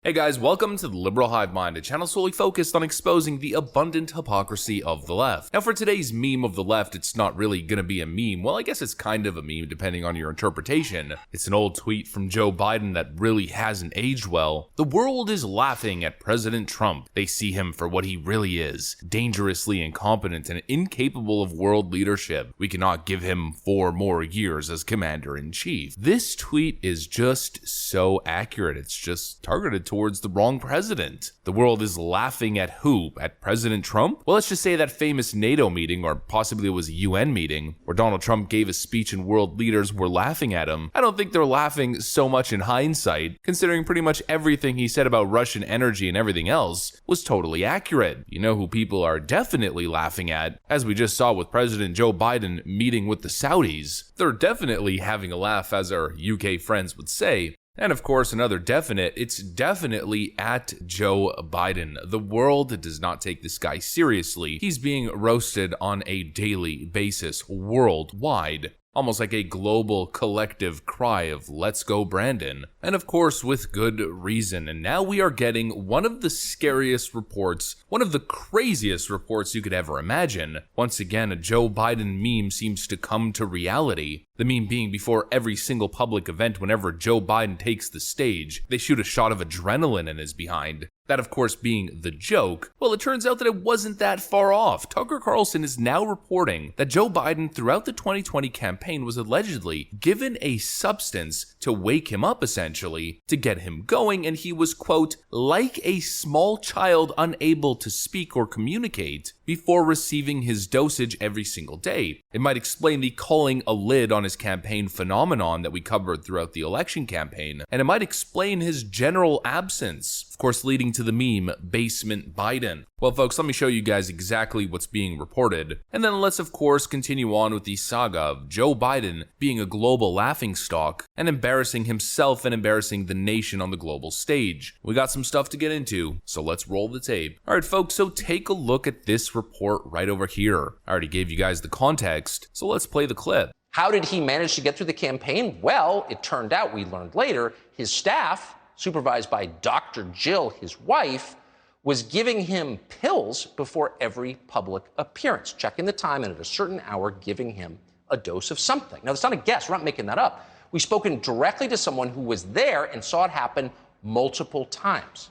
Hey guys, welcome to the Liberal Hive Mind, a channel solely focused on exposing the abundant hypocrisy of the left. Now for today's meme of the left, it's not really gonna be a meme. Well, I guess it's kind of a meme depending on your interpretation. It's an old tweet from Joe Biden that really hasn't aged well. The world is laughing at President Trump. They see him for what he really is, dangerously incompetent and incapable of world leadership. We cannot give him 4 more years as commander-in-chief. This tweet is just so accurate. It's just targeted towards the wrong president. The world is laughing at who? At President Trump? Well, let's just say that famous NATO meeting, or possibly it was a UN meeting, where Donald Trump gave a speech and world leaders were laughing at him. I don't think they're laughing so much in hindsight, considering pretty much everything he said about Russian energy and everything else was totally accurate. You know who people are definitely laughing at, as we just saw with President Joe Biden meeting with the Saudis. They're definitely having a laugh, as our UK friends would say. And of course, another definite, it's definitely at Joe Biden. The world does not take this guy seriously. He's being roasted on a daily basis worldwide. Almost like a global collective cry of "Let's go, Brandon." And of course, with good reason. And now we are getting one of the scariest reports, one of the craziest reports you could ever imagine. Once again, a Joe Biden meme seems to come to reality. The meme being before every single public event, whenever Joe Biden takes the stage, they shoot a shot of adrenaline in his behind. That, of course, being the joke. Well, it turns out that it wasn't that far off. Tucker Carlson is now reporting that Joe Biden, throughout the 2020 campaign, was allegedly given a substance to wake him up, essentially, to get him going, and he was, quote, like a small child unable to speak or communicate before receiving his dosage every single day. It might explain the calling a lid on his campaign phenomenon that we covered throughout the election campaign, and it might explain his general absence, of course leading to the meme, Basement Biden. Well folks, let me show you guys exactly what's being reported, and then let's of course continue on with the saga of Joe Biden being a global laughingstock and embarrassing himself and embarrassing the nation on the global stage. We got some stuff to get into, so let's roll the tape. Alright folks, so take a look at this report right over here. I already gave you guys the context, so let's play the clip. How did he manage to get through the campaign? Well, it turned out, we learned later, his staff, supervised by Dr. Jill, his wife, was giving him pills before every public appearance, checking the time and at a certain hour giving him a dose of something. Now, that's not a guess. We're not making that up. We've spoken directly to someone who was there and saw it happen multiple times.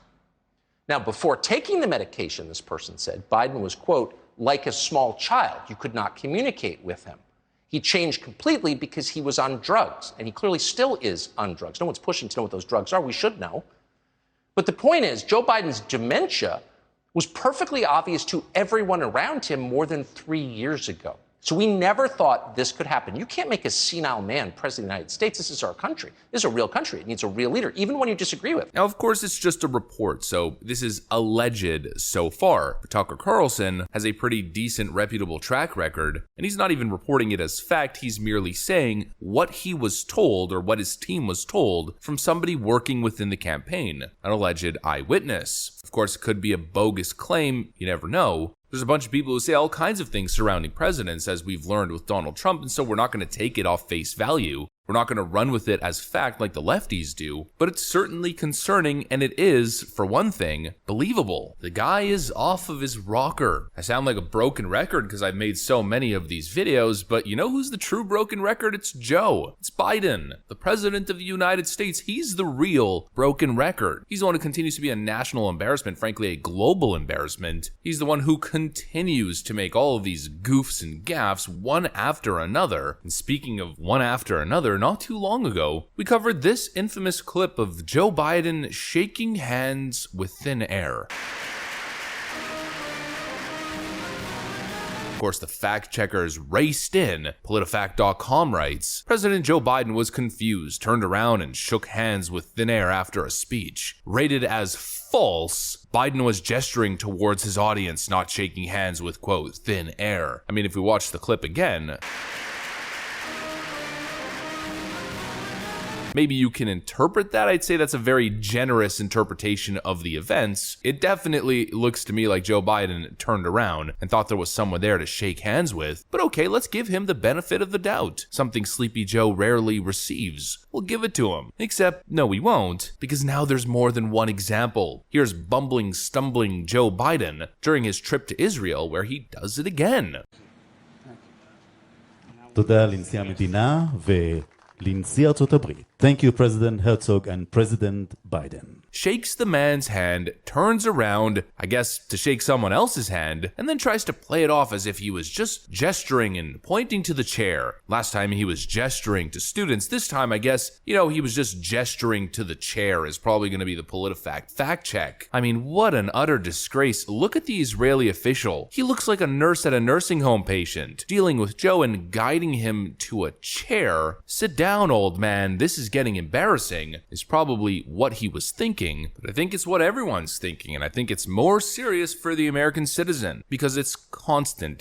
Now, before taking the medication, this person said, Biden was, quote, like a small child. You could not communicate with him. He changed completely because he was on drugs, and he clearly still is on drugs. No one's pushing to know what those drugs are. We should know. But the point is, Joe Biden's dementia was perfectly obvious to everyone around him more than 3 years ago. So we never thought this could happen. You can't make a senile man president of the United States. This is our country. This is a real country. It needs a real leader, even when you disagree with. Now, of course, it's just a report, so this is alleged so far. But Tucker Carlson has a pretty decent, reputable track record, and he's not even reporting it as fact. He's merely saying what he was told, or what his team was told, from somebody working within the campaign, an alleged eyewitness. Of course, it could be a bogus claim. You never know. There's a bunch of people who say all kinds of things surrounding presidents, as we've learned with Donald Trump, and so we're not going to take it off face value. We're not going to run with it as fact like the lefties do, but it's certainly concerning, and it is, for one thing, believable. The guy is off of his rocker. I sound like a broken record because I've made so many of these videos, but you know who's the true broken record? It's Joe. It's Biden, the president of the United States. He's the real broken record. He's the one who continues to be a national embarrassment, frankly, a global embarrassment. He's the one who continues to make all of these goofs and gaffes one after another. And speaking of one after another, not too long ago, we covered this infamous clip of Joe Biden shaking hands with thin air. Of course, the fact checkers raced in. PolitiFact.com writes, President Joe Biden was confused, turned around and shook hands with thin air after a speech. Rated as false, Biden was gesturing towards his audience, not shaking hands with, quote, thin air. I mean, if we watch the clip again, maybe you can interpret that. I'd say that's a very generous interpretation of the events. It definitely looks to me like Joe Biden turned around and thought there was someone there to shake hands with. But okay, let's give him the benefit of the doubt. Something Sleepy Joe rarely receives. We'll give it to him. Except, no, we won't, because now there's more than one example. Here's bumbling, stumbling Joe Biden during his trip to Israel, where he does it again. תודה לנשיא המדינה ולנשיא ארצות הברית. Thank you, President Herzog and President Biden. Shakes the man's hand, turns around, I guess to shake someone else's hand, and then tries to play it off as if he was just gesturing and pointing to the chair. Last time he was gesturing to students. This time, I guess, he was just gesturing to the chair is probably going to be the PolitiFact fact check. I mean, what an utter disgrace. Look at the Israeli official. He looks like a nurse at a nursing home patient, dealing with Joe and guiding him to a chair. Sit down, old man. This is getting embarrassing, is probably what he was thinking. But I think it's what everyone's thinking, and I think it's more serious for the American citizen because it's constant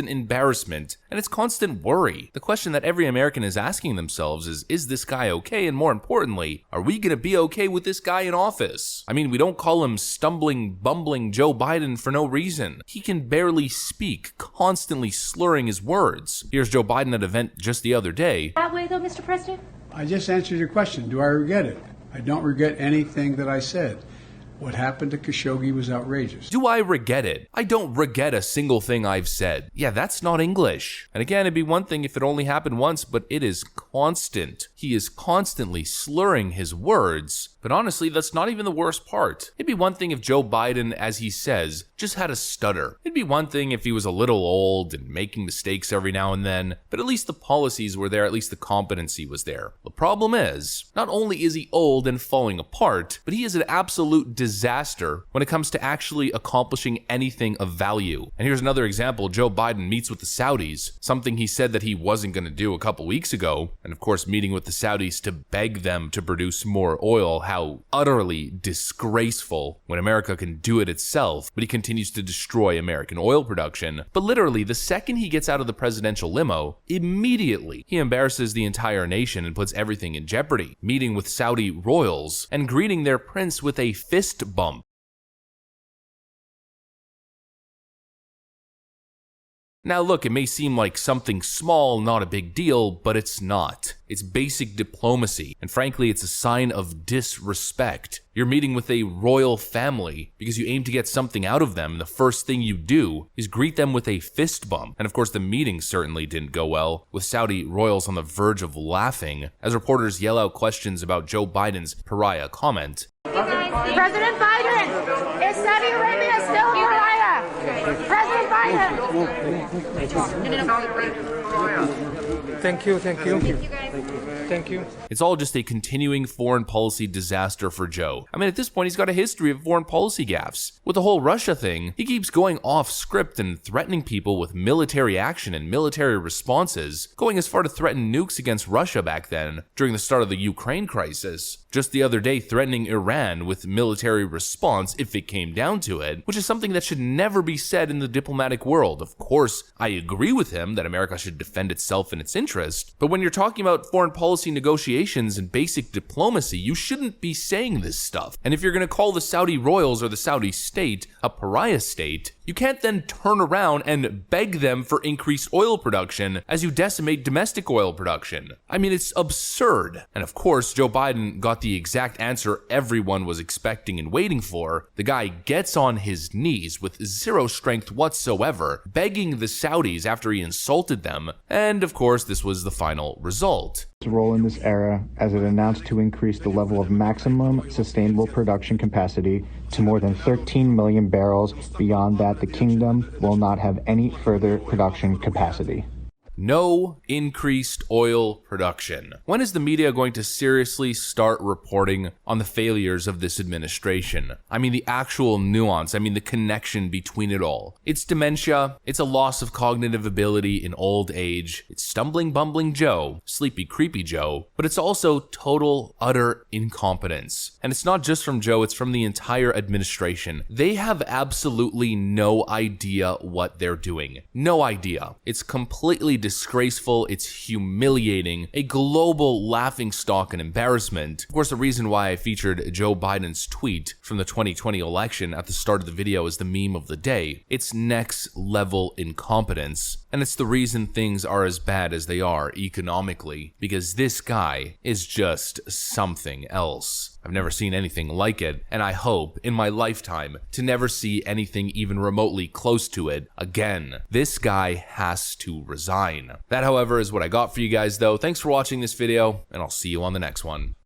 embarrassment, and it's constant worry. The question that every American is asking themselves is this guy okay? And more importantly, are we going to be okay with this guy in office? I mean, we don't call him stumbling, bumbling Joe Biden for no reason. He can barely speak, constantly slurring his words. Here's Joe Biden at an event just the other day. That way though, Mr. President? I just answered your question. Do I regret it? I don't regret anything that I said. What happened to Khashoggi was outrageous. Do I regret it? I don't regret a single thing I've said. Yeah, that's not English. And again, it'd be one thing if it only happened once, but it is constant. He is constantly slurring his words. But honestly, that's not even the worst part. It'd be one thing if Joe Biden, as he says, just had a stutter. It'd be one thing if he was a little old and making mistakes every now and then, but at least the policies were there, at least the competency was there. The problem is, not only is he old and falling apart, but he is an absolute disaster when it comes to actually accomplishing anything of value. And here's another example. Joe Biden meets with the Saudis, something he said that he wasn't going to do a couple weeks ago, and of course meeting with the Saudis to beg them to produce more oil. How utterly disgraceful when America can do it itself, but he continues to destroy American oil production. But literally, the second he gets out of the presidential limo, immediately he embarrasses the entire nation and puts everything in jeopardy, meeting with Saudi royals and greeting their prince with a fist bump. Now look, it may seem like something small, not a big deal, but it's not. It's basic diplomacy, and frankly, it's a sign of disrespect. You're meeting with a royal family because you aim to get something out of them, and the first thing you do is greet them with a fist bump. And of course, the meeting certainly didn't go well, with Saudi royals on the verge of laughing as reporters yell out questions about Joe Biden's pariah comment. President Biden, is Saudi Arabia still a pariah? President Biden. Thank you. Thank you. It's all just a continuing foreign policy disaster for Joe. I mean, at this point, he's got a history of foreign policy gaffes. With the whole Russia thing, he keeps going off script and threatening people with military action and military responses, going as far to threaten nukes against Russia back then, during the start of the Ukraine crisis. Just the other day, threatening Iran with military response if it came down to it, which is something that should never be said in the diplomatic world. Of course, I agree with him that America should defend itself in its interest, but when you're talking about foreign policy negotiations and basic diplomacy, you shouldn't be saying this stuff. And if you're going to call the Saudi royals or the Saudi state a pariah state, you can't then turn around and beg them for increased oil production as you decimate domestic oil production. I mean, it's absurd. And of course, Joe Biden got the exact answer everyone was expecting and waiting for. The guy gets on his knees with zero strength whatsoever, begging the Saudis after he insulted them. And of course, this was the final result. Role in this era as it announced to increase the level of maximum sustainable production capacity to more than 13 million barrels. Beyond that, the kingdom will not have any further production capacity. No increased oil production. When is the media going to seriously start reporting on the failures of this administration? I mean, the actual nuance, I mean, the connection between it all. It's dementia, it's a loss of cognitive ability in old age, it's stumbling, bumbling Joe, sleepy, creepy Joe, but it's also total, utter incompetence. And it's not just from Joe, it's from the entire administration. They have absolutely no idea what they're doing. No idea. It's completely disgraceful, it's humiliating, a global laughingstock and embarrassment. Of course, the reason why I featured Joe Biden's tweet from the 2020 election at the start of the video as the meme of the day, it's next level incompetence. And it's the reason things are as bad as they are economically, because this guy is just something else. I've never seen anything like it, and I hope in my lifetime to never see anything even remotely close to it again. This guy has to resign. That, however, is what I got for you guys though. Thanks for watching this video, and I'll see you on the next one.